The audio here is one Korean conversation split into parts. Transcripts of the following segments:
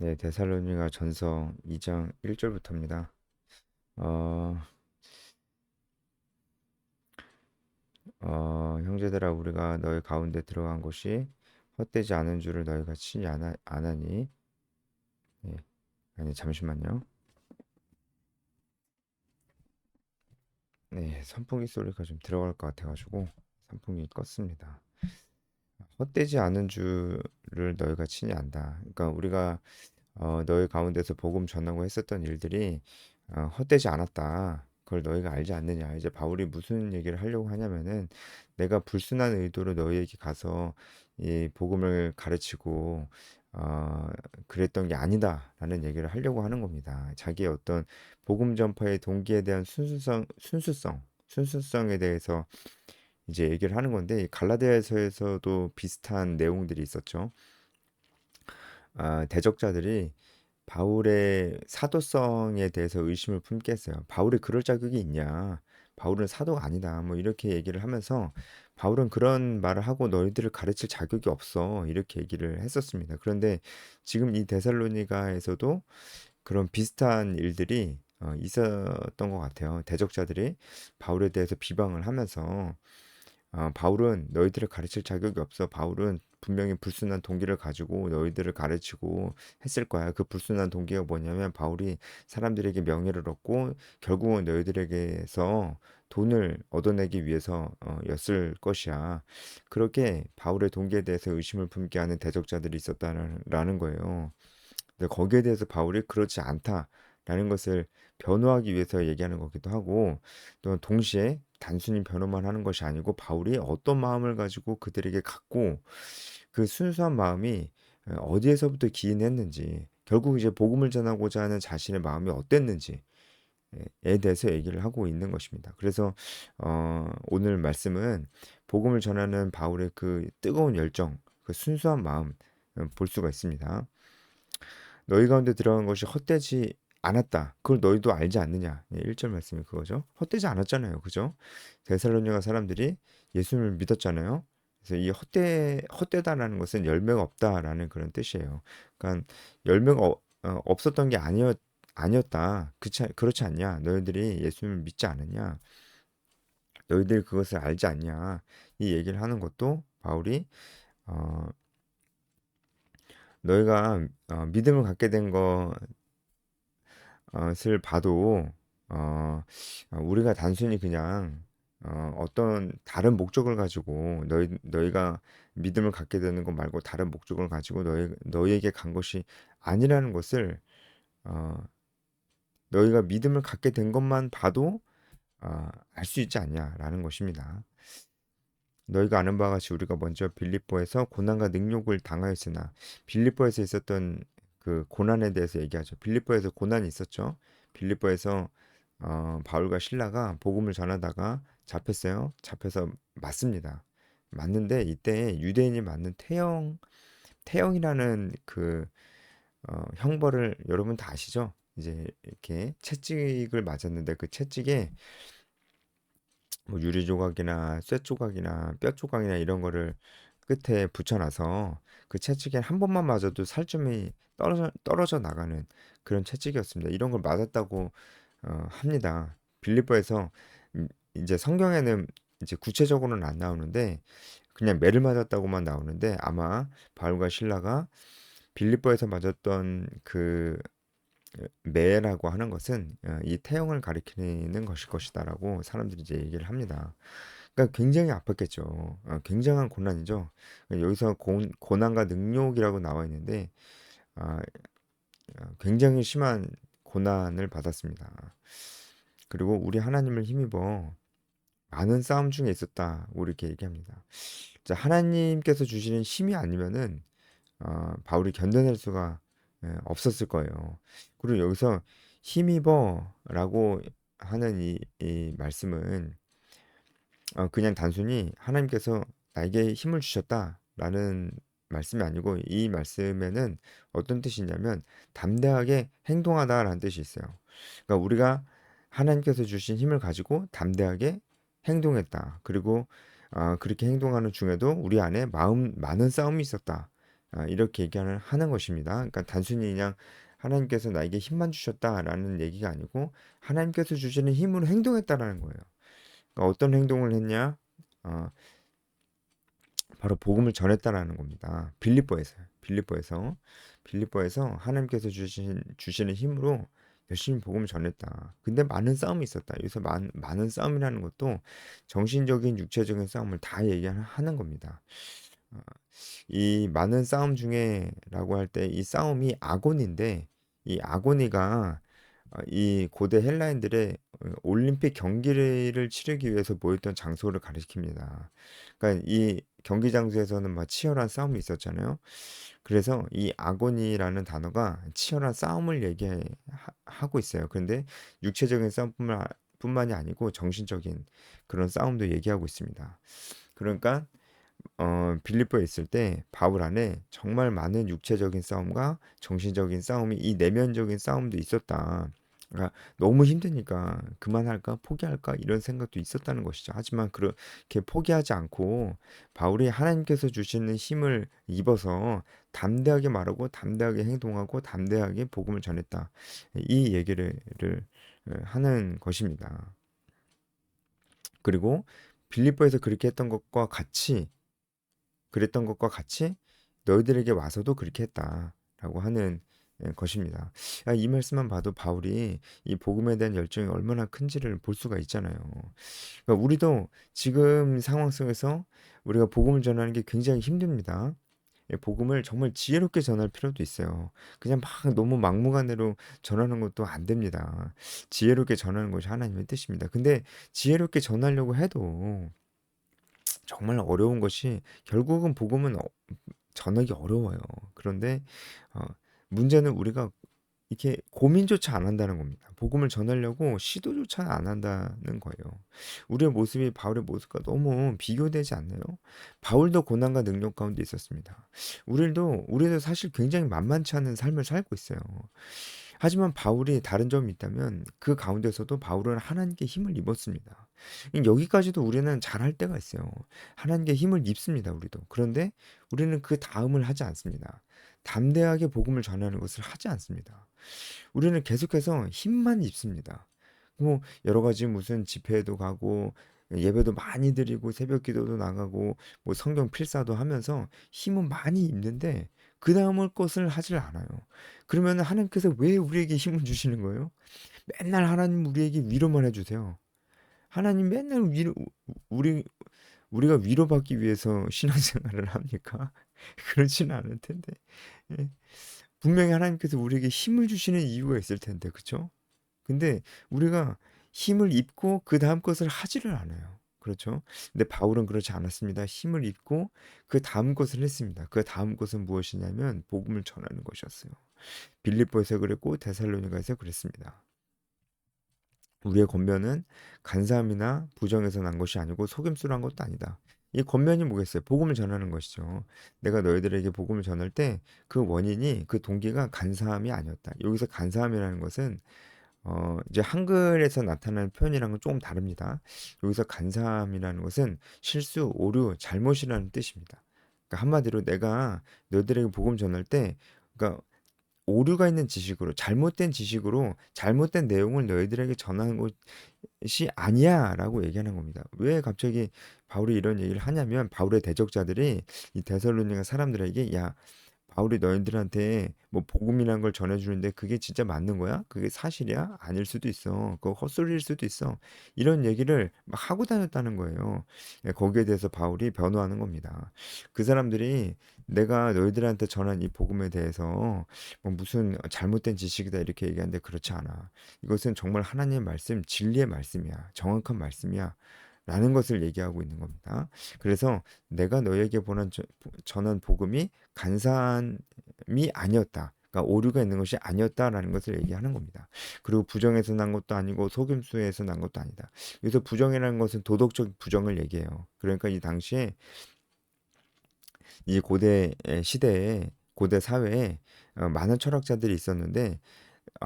네, 데살로니가 전서 2장 1절부터입니다. 어, 형제들아 우리가 너희 가운데 들어간 곳이 헛되지 않은 줄을 너희가 친히 아나니. 예, 아니 잠시만요. 네, 선풍기 소리가 좀 들어갈 것 같아가지고 선풍기 껐습니다. 헛되지 않은 줄을 너희가 친히 안다. 그러니까 우리가 너희 가운데서 복음 전하고 했었던 일들이 헛되지 않았다. 그걸 너희가 알지 않느냐. 이제 바울이 무슨 얘기를 하려고 하냐면은 내가 불순한 의도로 너희에게 가서 이 복음을 가르치고 어, 그랬던 게 아니다라는 얘기를 하려고 하는 겁니다. 자기의 어떤 복음 전파의 동기에 대한 순수성에 대해서 이제 얘기를 하는 건데 이 갈라디아서에서도 비슷한 내용들이 있었죠. 대적자들이 바울의 사도성에 대해서 의심을 품게 했어요. 바울이 그럴 자격이 있냐? 바울은 사도가 아니다. 뭐 이렇게 얘기를 하면서 바울은 그런 말을 하고 너희들을 가르칠 자격이 없어. 이렇게 얘기를 했었습니다. 그런데 지금 이 데살로니가에서도 그런 비슷한 일들이 있었던 것 같아요. 대적자들이 바울에 대해서 비방을 하면서 바울은 너희들을 가르칠 자격이 없어. 바울은 분명히 불순한 동기를 가지고 너희들을 가르치고 했을 거야. 그 불순한 동기가 뭐냐면 바울이 사람들에게 명예를 얻고 결국은 너희들에게서 돈을 얻어내기 위해서 였을 것이야. 그렇게 바울의 동기에 대해서 의심을 품게 하는 대적자들이 있었다는 거예요. 근데 거기에 대해서 바울이 그렇지 않다라는 것을 변호하기 위해서 얘기하는 거기도 하고 또 동시에 단순히 변호만 하는 것이 아니고 바울이 어떤 마음을 가지고 그들에게 갖고 그 순수한 마음이 어디에서부터 기인했는지 결국 이제 복음을 전하고자 하는 자신의 마음이 어땠는지에 대해서 얘기를 하고 있는 것입니다. 그래서 오늘 말씀은 복음을 전하는 바울의 그 뜨거운 열정, 그 순수한 마음 볼 수가 있습니다. 너희 가운데 들어간 것이 헛되지 않았다. 그걸 너희도 알지 않느냐. 1절 말씀이 그거죠. 헛되지 않았잖아요. 그죠? 데살로니가 사람들이 예수님을 믿었잖아요. 그래서 이 헛되다라는 것은 열매가 없다라는 그런 뜻이에요. 그러니까 열매가 없었던 게 아니었다. 그렇지 않냐? 너희들이 예수님을 믿지 않느냐? 너희들 그것을 알지 않냐? 이 얘기를 하는 것도 바울이 어, 너희가 믿음을 갖게 된 것을 봐도 우리가 단순히 그냥 어떤 다른 목적을 가지고 너희가 믿음을 갖게 되는 것 말고 다른 목적을 가지고 너희에게 간 것이 아니라는 것을 어, 너희가 믿음을 갖게 된 것만 봐도 알 수 있지 않냐라는 것입니다. 너희가 아는 바와 같이 우리가 먼저 빌립보에서 고난과 능욕을 당하였으나 빌립보에서 있었던 그 고난에 대해서 얘기하죠. 빌립보에서 고난이 있었죠. 빌립보에서 바울과 실라가 복음을 전하다가 잡혔어요. 잡혀서 맞습니다. 맞는데 이때 유대인이 맞는 태형이라는 그 형벌을 여러분 다 아시죠? 이제 이렇게 채찍을 맞았는데 그 채찍에 뭐 유리 조각이나 쇠 조각이나 뼈 조각이나 이런 거를 끝에 붙여놔서 그 채찍에 한 번만 맞아도 살점이 떨어져 나가는 그런 채찍이었습니다. 이런 걸 맞았다고 합니다. 빌립보에서 이제 성경에는 이제 구체적으로는 안 나오는데 그냥 매를 맞았다고만 나오는데 아마 바울과 실라가 빌립보에서 맞았던 그 매라고 하는 것은 이 태형을 가리키는 것일 것이다라고 사람들이 이제 얘기를 합니다. 그러니까 굉장히 아팠겠죠. 굉장한 고난이죠. 여기서 고난과 능욕이라고 나와 있는데 아, 굉장히 심한 고난을 받았습니다. 그리고 우리 하나님을 힘입어 많은 싸움 중에 있었다고 이렇게 얘기합니다. 자, 하나님께서 주시는 힘이 아니면은 바울이 견뎌낼 수가 없었을 거예요. 그리고 여기서 힘입어라고 하는 이 말씀은 그냥 단순히 하나님께서 나에게 힘을 주셨다라는 말씀이 아니고 이 말씀에는 어떤 뜻이냐면 담대하게 행동하다라는 뜻이 있어요. 그러니까 우리가 하나님께서 주신 힘을 가지고 담대하게 행동했다. 그리고 그렇게 행동하는 중에도 우리 안에 많은 싸움이 있었다. 이렇게 얘기를 하는 것입니다. 그러니까 단순히 그냥 하나님께서 나에게 힘만 주셨다라는 얘기가 아니고 하나님께서 주시는 힘으로 행동했다라는 거예요. 그러니까 어떤 행동을 했냐? 어, 바로 복음을 전했다라는 겁니다. 빌립보에서 하나님께서 주시는 힘으로 열심히 복음을 전했다. 근데 많은 싸움이 있었다. 여기서 많은 싸움이라는 것도 정신적인, 육체적인 싸움을 다 얘기하는 겁니다. 어, 이 많은 싸움 중에라고 할 때 이 싸움이 아고니인데 이 아고니가 이 고대 헬라인들의 올림픽 경기를 치르기 위해서 모였던 장소를 가리킵니다. 그러니까 이 경기 장소에서는 막 치열한 싸움이 있었잖아요. 그래서 이 아고니라는 단어가 치열한 싸움을 얘기하고 있어요. 그런데 육체적인 싸움뿐만이 아니고 정신적인 그런 싸움도 얘기하고 있습니다. 그러니까 빌립보에 있을 때 바울 안에 정말 많은 육체적인 싸움과 정신적인 싸움이 이 내면적인 싸움도 있었다. 그러니까 너무 힘드니까 그만할까 포기할까 이런 생각도 있었다는 것이죠. 하지만 그렇게 포기하지 않고 바울이 하나님께서 주시는 힘을 입어서 담대하게 말하고 담대하게 행동하고 담대하게 복음을 전했다. 이 얘기를 하는 것입니다. 그리고 빌립보에서 그렇게 했던 것과 같이 그랬던 것과 같이 너희들에게 와서도 그렇게 했다라고 하는 것입니다. 이 말씀만 봐도 바울이 이 복음에 대한 열정이 얼마나 큰지를 볼 수가 있잖아요. 그러니까 우리도 지금 상황 속에서 우리가 복음을 전하는 게 굉장히 힘듭니다. 복음을 정말 지혜롭게 전할 필요도 있어요. 그냥 막 너무 막무가내로 전하는 것도 안 됩니다. 지혜롭게 전하는 것이 하나님의 뜻입니다. 근데 지혜롭게 전하려고 해도 정말 어려운 것이 결국은 복음은 전하기 어려워요. 그런데 어, 문제는 우리가 이렇게 고민조차 안 한다는 겁니다. 복음을 전하려고 시도조차 안 한다는 거예요. 우리의 모습이 바울의 모습과 너무 비교되지 않나요? 바울도 고난과 능력 가운데 있었습니다. 우리도 사실 굉장히 만만치 않은 삶을 살고 있어요. 하지만 바울이 다른 점이 있다면 그 가운데서도 바울은 하나님께 힘을 입었습니다. 여기까지도 우리는 잘할 때가 있어요. 하나님께 힘을 입습니다, 우리도. 그런데 우리는 그 다음을 하지 않습니다. 담대하게 복음을 전하는 것을 하지 않습니다. 우리는 계속해서 힘만 입습니다. 뭐 여러 가지 무슨 집회도 가고 예배도 많이 드리고 새벽 기도도 나가고 뭐 성경 필사도 하면서 힘은 많이 입는데 그 다음을 것을 하질 않아요. 그러면 하나님께서 왜 우리에게 힘을 주시는 거예요? 맨날 하나님 우리에게 위로만 해주세요. 하나님 맨날 우리가 위로받기 위해서 신앙생활을 합니까? 그렇지는 않을 텐데. 예. 분명히 하나님께서 우리에게 힘을 주시는 이유가 있을 텐데, 그쵸? 근데 우리가 힘을 입고 그 다음 것을 하지를 않아요. 그렇죠? 근데 바울은 그렇지 않았습니다. 힘을 입고 그 다음 것을 했습니다. 그 다음 것은 무엇이냐면 복음을 전하는 것이었어요. 빌립보에서 그랬고 데살로니가에서 그랬습니다. 우리의 권면은 간사함이나 부정에서 난 것이 아니고 속임수로 한 것도 아니다. 이 권면이 뭐겠어요? 복음을 전하는 것이죠. 내가 너희들에게 복음을 전할 때 그 원인이 그 동기가 간사함이 아니었다. 여기서 간사함이라는 것은 이제 한글에서 나타나는 표현이랑은 조금 다릅니다. 여기서 간사함이라는 것은 실수, 오류, 잘못이라는 뜻입니다. 그러니까 한마디로 내가 너희들에게 복음 전할 때 그러니까 오류가 있는 지식으로 잘못된 지식으로 잘못된 내용을 너희들에게 전하는 것이 아니야라고 얘기하는 겁니다. 왜 갑자기 바울이 이런 얘기를 하냐면 바울의 대적자들이 이 데살로니가 사람들에게 야 바울이 너희들한테 뭐 복음이라는 걸 전해주는데 그게 진짜 맞는 거야? 그게 사실이야? 아닐 수도 있어. 그거 헛소리일 수도 있어. 이런 얘기를 막 하고 다녔다는 거예요. 거기에 대해서 바울이 변호하는 겁니다. 그 사람들이 내가 너희들한테 전한 이 복음에 대해서 뭐 무슨 잘못된 지식이다 이렇게 얘기하는데 그렇지 않아. 이것은 정말 하나님의 말씀, 진리의 말씀이야. 정확한 말씀이야. 라는 것을 얘기하고 있는 겁니다. 그래서 내가 너에게 전한 복음이 간사함이 아니었다. 그러니까 오류가 있는 것이 아니었다라는 것을 얘기하는 겁니다. 그리고 부정에서 난 것도 아니고 속임수에서 난 것도 아니다. 여기서 부정이라는 것은 도덕적 부정을 얘기해요. 그러니까 이 당시에 이 고대 시대에 고대 사회에 많은 철학자들이 있었는데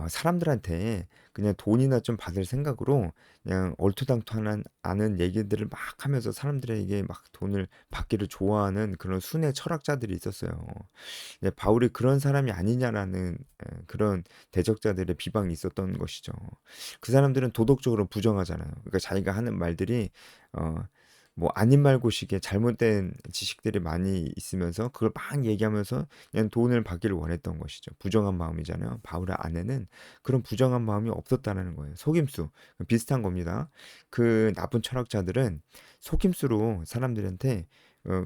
사람들한테 그냥 돈이나 좀 받을 생각으로 그냥 얼토당토하는 않은 얘기들을 막 하면서 사람들에게 막 돈을 받기를 좋아하는 그런 순회 철학자들이 있었어요. 예, 바울이 그런 사람이 아니냐라는 그런 대적자들의 비방이 있었던 것이죠. 그 사람들은 도덕적으로 부정하잖아요. 그러니까 자기가 하는 말들이 어, 뭐 아닌 말고식의 잘못된 지식들이 많이 있으면서 그걸 막 얘기하면서 그냥 돈을 받기를 원했던 것이죠. 부정한 마음이잖아요. 바울의 안에는 그런 부정한 마음이 없었다는 거예요. 속임수 비슷한 겁니다. 그 나쁜 철학자들은 속임수로 사람들한테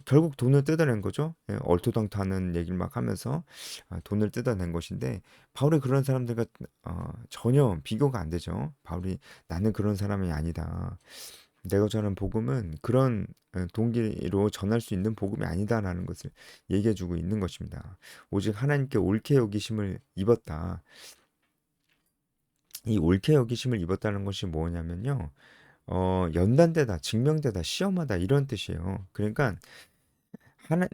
결국 돈을 뜯어낸 거죠. 예, 얼토당토하는 얘기를 막 하면서 돈을 뜯어낸 것인데 바울이 그런 사람들과 전혀 비교가 안 되죠. 바울이 나는 그런 사람이 아니다. 내가 전한 복음은 그런 동기로 전할 수 있는 복음이 아니다라는 것을 얘기해주고 있는 것입니다. 오직 하나님께 옳게 여기심을 입었다. 이 옳게 여기심을 입었다는 것이 뭐냐면요. 연단되다, 증명되다, 시험하다 이런 뜻이에요. 그러니까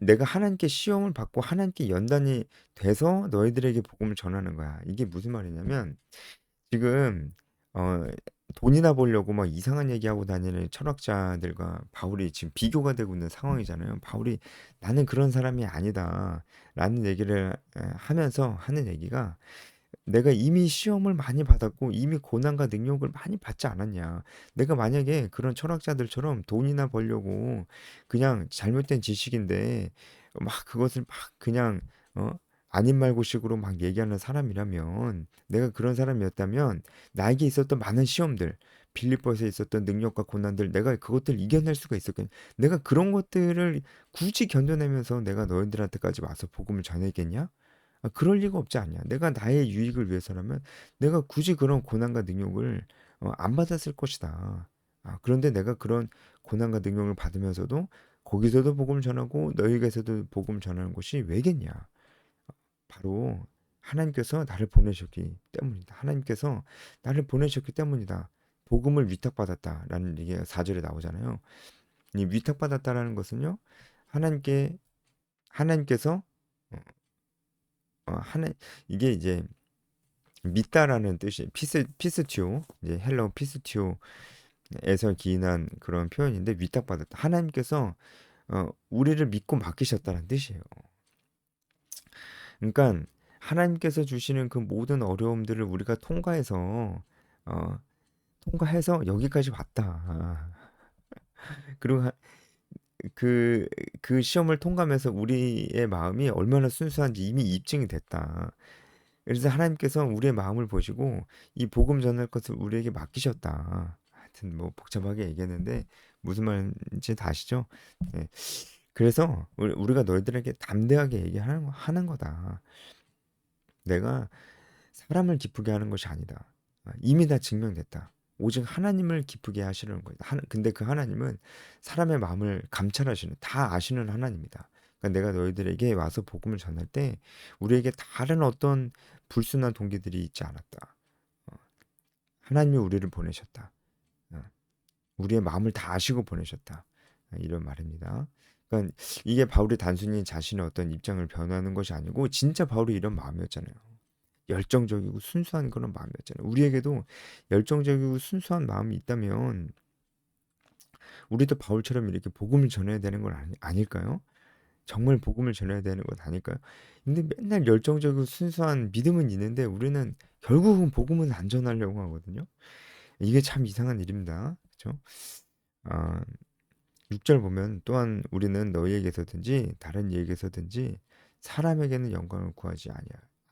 내가 하나님께 시험을 받고 하나님께 연단이 돼서 너희들에게 복음을 전하는 거야. 이게 무슨 말이냐면 지금 어, 돈이나 벌려고 막 이상한 얘기하고 다니는 철학자들과 바울이 지금 비교가 되고 있는 상황이잖아요. 바울이 나는 그런 사람이 아니다. 라는 얘기를 하면서 하는 얘기가 내가 이미 시험을 많이 받았고 이미 고난과 능력을 많이 받지 않았냐. 내가 만약에 그런 철학자들처럼 돈이나 벌려고 그냥 잘못된 지식인데 막 그것을 막 그냥 어? 아닌 말고식으로 막 얘기하는 사람이라면 내가 그런 사람이었다면 나에게 있었던 많은 시험들 빌립보에서 있었던 능력과 고난들 내가 그것들 이겨낼 수가 있었겠냐. 내가 그런 것들을 굳이 견뎌내면서 내가 너희들한테까지 와서 복음을 전했겠냐? 그럴 리가 없지 않냐. 내가 나의 유익을 위해서라면 내가 굳이 그런 고난과 능욕을 안 받았을 것이다. 그런데 내가 그런 고난과 능욕을 받으면서도 거기서도 복음 전하고 너희에게서도 복음 전하는 것이 왜겠냐. 바로 하나님께서 나를 보내셨기 때문이다. 하나님께서 나를 보내셨기 때문이다. 복음을 위탁받았다라는 얘기가 4절에 나오잖아요. 이 위탁받았다라는 것은요. 하나님께 하나님께서 하나 이게 이제 믿다라는 뜻이 피스티오 이제 헬러 피스티오에서 기인한 그런 표현인데 위탁받았다. 하나님께서 우리를 믿고 맡기셨다는 뜻이에요. 그러니까 하나님께서 주시는 그 모든 어려움들을 우리가 어, 통과해서 여기까지 왔다. 그리고 그, 그 시험을 통과하면서 우리의 마음이 얼마나 순수한지 이미 입증이 됐다. 그래서 하나님께서 우리의 마음을 보시고 이 복음 전할 것을 우리에게 맡기셨다. 하여튼 뭐 복잡하게 얘기했는데 무슨 말인지 다 아시죠? 예. 그래서 우리가 너희들에게 담대하게 하는 거다. 내가 사람을 기쁘게 하는 것이 아니다. 이미 다 증명됐다. 오직 하나님을 기쁘게 하시는 거다. 근데 그 하나님은 사람의 마음을 감찰하시는, 다 아시는 하나님이다. 그러니까 내가 너희들에게 와서 복음을 전할 때 우리에게 다른 어떤 불순한 동기들이 있지 않았다. 어, 하나님이 우리를 보내셨다. 어, 우리의 마음을 다 아시고 보내셨다. 이런 말입니다. 그러니까 이게 바울이 단순히 자신의 어떤 입장을 변호하는 것이 아니고 진짜 바울이 이런 마음이었잖아요. 열정적이고 순수한 그런 마음이었잖아요. 우리에게도 열정적이고 순수한 마음이 있다면 우리도 바울처럼 이렇게 복음을 전해야 되는 건 아닐까요? 정말 복음을 전해야 되는 것 아닐까요? 근데 맨날 열정적이고 순수한 믿음은 있는데 우리는 결국은 복음은 안 전하려고 하거든요. 이게 참 이상한 일입니다. 그렇죠? 아, 6절 보면 또한 우리는 너희에게서든지 다른 이에게서든지 사람에게는 영광을 구하지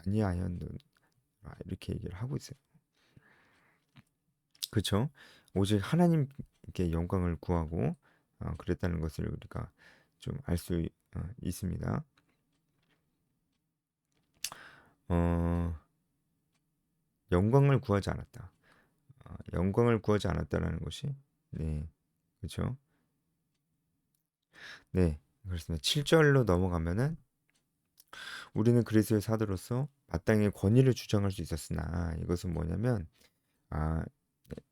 아니하였노라 이렇게 얘기를 하고 있어요. 그렇죠? 오직 하나님께 영광을 구하고 그랬다는 것을 우리가 좀 알 수 있습니다. 어, 영광을 구하지 않았다. 영광을 구하지 않았다라는 것이 네, 그렇죠? 네, 그렇습니다. 7절로 넘어가면은 우리는 그리스도의 사도로서 마땅히 권위를 주장할 수 있었으나 이것은 뭐냐면 아,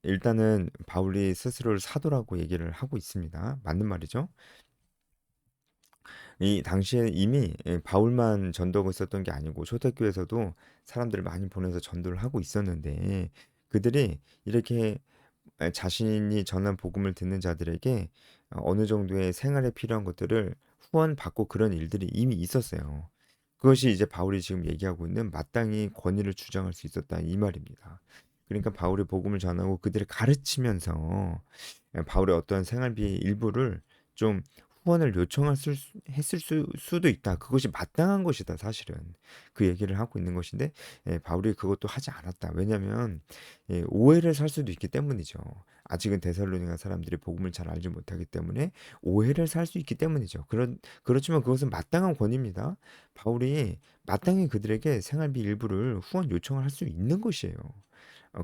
일단은 바울이 스스로를 사도라고 얘기를 하고 있습니다. 맞는 말이죠. 이 당시에 이미 바울만 전도하고 있었던 게 아니고 초대교회에서도 사람들을 많이 보내서 전도를 하고 있었는데 그들이 이렇게 자신이 전한 복음을 듣는 자들에게 어느 정도의 생활에 필요한 것들을 후원받고 그런 일들이 이미 있었어요. 그것이 이제 바울이 지금 얘기하고 있는 마땅히 권위를 주장할 수 있었다 이 말입니다. 그러니까 바울이 복음을 전하고 그들을 가르치면서 바울의 어떤 생활비의 일부를 좀 후원을 했을 수도 있다. 그것이 마땅한 것이다, 사실은. 그 얘기를 하고 있는 것인데, 바울이 그것도 하지 않았다. 왜냐하면 오해를 살 수도 있기 때문이죠. 아직은 데살로니가 사람들이 복음을 잘 알지 못하기 때문에 오해를 살 수 있기 때문이죠. 그렇지만 그것은 마땅한 권위입니다. 바울이 마땅히 그들에게 생활비 일부를 후원 요청을 할 수 있는 것이에요.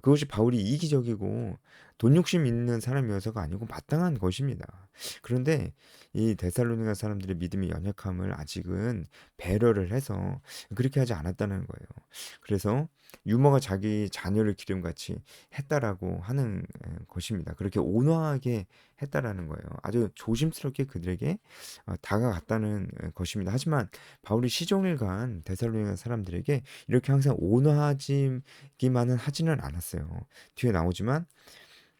그것이 바울이 이기적이고 돈 욕심 있는 사람이어서가 아니고 마땅한 것입니다. 그런데 이 데살로니가 사람들의 믿음의 연약함을 아직은 배려를 해서 그렇게 하지 않았다는 거예요. 그래서 유머가 자기 자녀를 기름같이 했다라고 하는 것입니다. 그렇게 온화하게 했다라는 거예요. 아주 조심스럽게 그들에게 다가갔다는 것입니다. 하지만 바울이 시종일관 데살로니가 사람들에게 이렇게 항상 온화하지기만은 하지는 않았어요. 뒤에 나오지만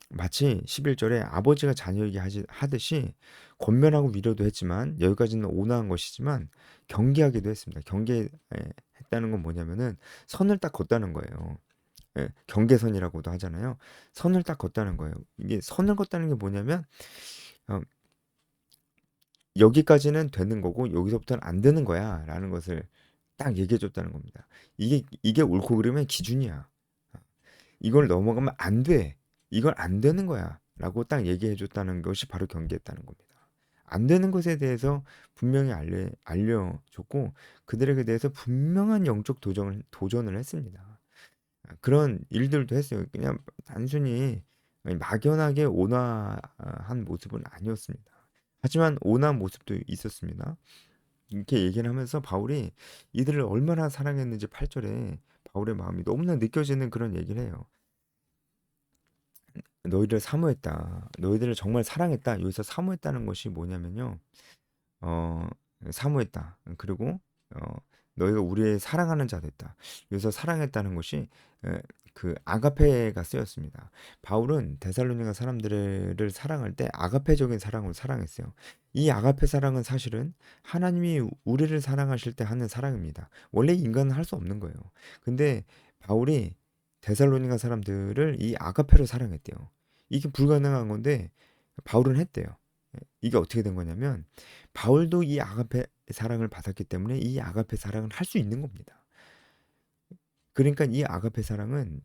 마치 11절에 아버지가 자녀에게 하듯이 권면하고 위로도 했지만 여기까지는 온화한 것이지만 경계하기도 했습니다. 경계했다는 건 뭐냐면은 선을 딱 걷다는 거예요. 경계선이라고도 하잖아요. 선을 딱 걷다는 거예요. 이게 선을 걷다는 게 뭐냐면 어, 여기까지는 되는 거고 여기서부터는 안 되는 거야라는 것을 딱 얘기해 줬다는 겁니다. 이게 옳고 그름의 기준이야. 이걸 넘어가면 안 돼. 이건 안 되는 거야. 라고 딱 얘기해 줬다는 것이 바로 경계했다는 겁니다. 안 되는 것에 대해서 분명히 알려줬고 그들에게 대해서 분명한 영적 도전을 했습니다. 그런 일들도 했어요. 그냥 단순히 막연하게 온화한 모습은 아니었습니다. 하지만 온화한 모습도 있었습니다. 이렇게 얘기를 하면서 바울이 이들을 얼마나 사랑했는지 8절에 바울의 마음이 너무나 느껴지는 그런 얘기를 해요. 너희를 사모했다. 너희들을 정말 사랑했다. 여기서 사모했다는 것이 뭐냐면요. 어, 사모했다. 그리고 어, 너희가 우리의 사랑하는 자 됐다. 여기서 사랑했다는 것이 그 아가페가 쓰였습니다. 바울은 데살로니가 사람들을 사랑할 때 아가페적인 사랑으로 사랑했어요. 이 아가페 사랑은 사실은 하나님이 우리를 사랑하실 때 하는 사랑입니다. 원래 인간은 할 수 없는 거예요. 근데 바울이 데살로니가 사람들을 이 아가페로 사랑했대요. 이게 불가능한 건데 바울은 했대요. 이게 어떻게 된 거냐면 바울도 이 아가페 사랑을 받았기 때문에 이 아가페 사랑을 할 수 있는 겁니다. 그러니까 이 아가페 사랑을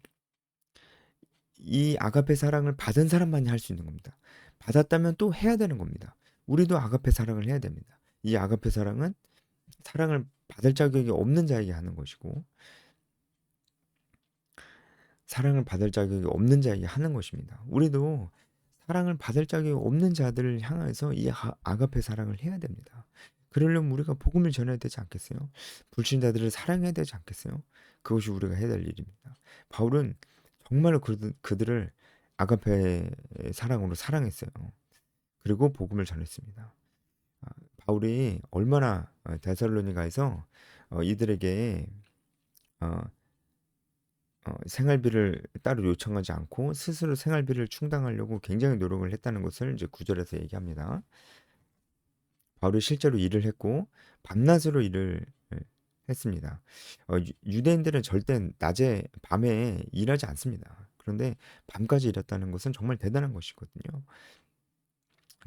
받은 사람만이 할 수 있는 겁니다. 받았다면 또 해야 되는 겁니다. 우리도 아가페 사랑을 해야 됩니다. 이 아가페 사랑은 사랑을 받을 자격이 없는 자에게 하는 것이고 사랑을 받을 자격이 없는 자에게 하는 것입니다. 우리도 사랑을 받을 자격이 없는 자들을 향해서 이 아가페 사랑을 해야 됩니다. 그러려면 우리가 복음을 전해야 되지 않겠어요? 불신자들을 사랑해야 되지 않겠어요? 그것이 우리가 해야 될 일입니다. 바울은 정말로 그들을 아가페 사랑으로 사랑했어요. 그리고 복음을 전했습니다. 아, 바울이 얼마나 데살로니가에서 이들에게 어, 생활비를 따로 요청하지 않고 스스로 생활비를 충당하려고 굉장히 노력을 했다는 것을 이제 9절에서 얘기합니다. 바울이 실제로 일을 했고 밤낮으로 일을 했습니다. 유대인들은 절대 밤에 일하지 않습니다. 그런데 밤까지 일했다는 것은 정말 대단한 것이거든요.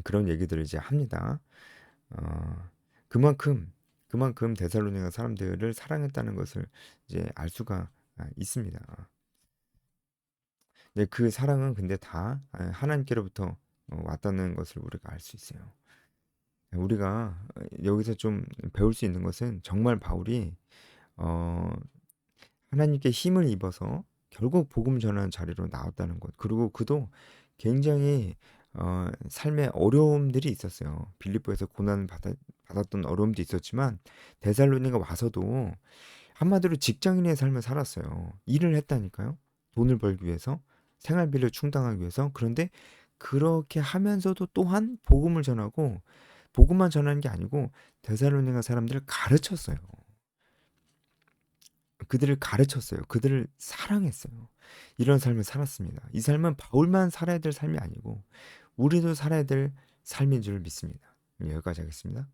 그런 얘기들을 이제 합니다. 어, 그만큼 데살로니가 사람들을 사랑했다는 것을 이제 알 수가 있습니다. 네, 그 사랑은 근데 다 하나님께로부터 왔다는 것을 우리가 알 수 있어요. 우리가 여기서 좀 배울 수 있는 것은 정말 바울이 어, 하나님께 힘을 입어서 결국 복음 전하는 자리로 나왔다는 것. 그리고 그도 굉장히 삶의 어려움들이 있었어요. 빌립보에서 받았던 어려움도 있었지만 데살로니가 와서도 한마디로 직장인의 삶을 살았어요. 일을 했다니까요. 돈을 벌기 위해서, 생활비를 충당하기 위해서. 그런데 그렇게 하면서도 또한 복음을 전하고 복음만 전하는 게 아니고 데살로니가 사람들을 가르쳤어요. 그들을 가르쳤어요. 그들을 사랑했어요. 이런 삶을 살았습니다. 이 삶은 바울만 살아야 될 삶이 아니고 우리도 살아야 될 삶인 줄 믿습니다. 여기까지 하겠습니다.